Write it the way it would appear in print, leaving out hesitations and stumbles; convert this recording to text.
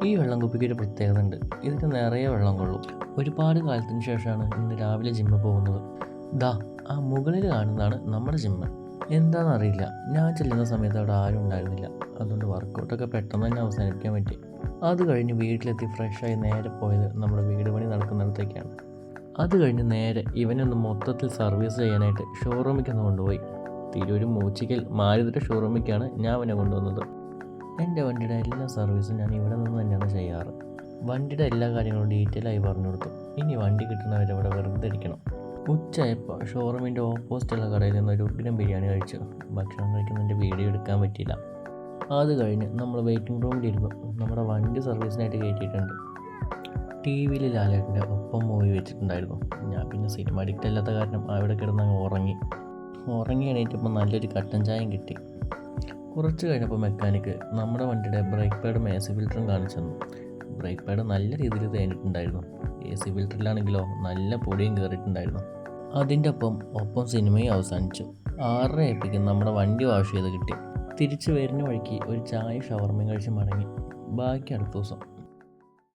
ഈ വെള്ളം കുപ്പിക്ക് ഒരു പ്രത്യേകത ഉണ്ട്. ഇതിന് നിറയെ വെള്ളം കൊള്ളും. ഒരുപാട് കാലത്തിന് ശേഷമാണ് ഇന്ന് രാവിലെ ജിമ്മിൽ പോകുന്നത്. ദാ ആ മുകളിൽ കാണുന്നതാണ് നമ്മുടെ ജിമ്മ്. എന്താണെന്നറിയില്ല, ഞാൻ ചെല്ലുന്ന സമയത്ത് അവിടെ ആരും ഉണ്ടായിരുന്നില്ല. അതുകൊണ്ട് വർക്കൗട്ടൊക്കെ പെട്ടെന്ന് തന്നെ അവസാനിപ്പിക്കാൻ പറ്റി. അത് കഴിഞ്ഞ് വീട്ടിലെത്തി ഫ്രഷായി നേരെ പോയത് നമ്മുടെ വീട് പണി നടക്കുന്നിടത്തേക്കാണ്. അത് കഴിഞ്ഞ് നേരെ ഇവനൊന്ന് മൊത്തത്തിൽ സർവീസ് ചെയ്യാനായിട്ട് ഷോറൂമിലേക്കൊന്ന് കൊണ്ടുപോയി. തിരൂര് മൂച്ചിക്കൽ മാരുതിയുടെ ഷോറൂമിലേക്കാണ് ഞാൻ അവനെ കൊണ്ടുവന്നത്. എൻ്റെ വണ്ടിയുടെ എല്ലാ സർവീസും ഞാൻ ഇവിടെ നിന്ന് തന്നെയാണ് ചെയ്യാറ്. വണ്ടിയുടെ എല്ലാ കാര്യങ്ങളും ഡീറ്റെയിൽ ആയി പറഞ്ഞു കൊടുത്തു. ഇനി വണ്ടി കിട്ടുന്നവരെ ഇവിടെ വെറുതെ ഇരിക്കണം. ഉച്ചയായപ്പോൾ ഷോറൂമിൻ്റെ ഓപ്പോസിറ്റുള്ള കടയിൽ നിന്ന് ഒരു ഉഗ്രം ബിരിയാണി കഴിച്ചു. ഭക്ഷണം കഴിക്കുന്നതിൻ്റെ വീഡിയോ എടുക്കാൻ പറ്റിയില്ല. അത് കഴിഞ്ഞ് നമ്മൾ വെയിറ്റിംഗ് റൂമിലിരുന്നു. നമ്മുടെ വണ്ടി സർവീസിനായിട്ട് കയറ്റിയിട്ടുണ്ട്. ടി വിയിൽ ലാലേട്ടൻ്റെ ഒപ്പം മൂവി വെച്ചിട്ടുണ്ടായിരുന്നു. ഞാൻ പിന്നെ സിനിമ അഡിക്റ്റ് അല്ലാത്ത കാരണം അവിടെ കിടന്നങ്ങ് ഉറങ്ങി എണീറ്റപ്പോൾ നല്ലൊരു കട്ടൻ ചായയും കിട്ടി. കുറച്ച് കഴിഞ്ഞപ്പോൾ മെക്കാനിക്ക് നമ്മുടെ വണ്ടിയുടെ ബ്രേക്ക് പാഡും AC ഫിൽറ്ററും കാണിച്ചു തന്നു. ബ്രേക്ക് പാഡ് നല്ല രീതിയിൽ തേഞ്ഞിട്ടുണ്ടായിരുന്നു. AC ഫിൽറ്ററിലാണെങ്കിലോ നല്ല പൊടിയും കയറിയിട്ടുണ്ടായിരുന്നു. അതിൻ്റെ ഒപ്പം സിനിമയും അവസാനിച്ചു. 6:30 ആയപ്പോഴേക്കും നമ്മുടെ വണ്ടി വാഷ് ചെയ്ത് കിട്ടി. തിരിച്ചു വരുന്ന വഴിക്ക് ഒരു ചായ ഷവർമയും കഴിച്ച് മടങ്ങി. ബാക്കി അടുത്ത ദിവസം.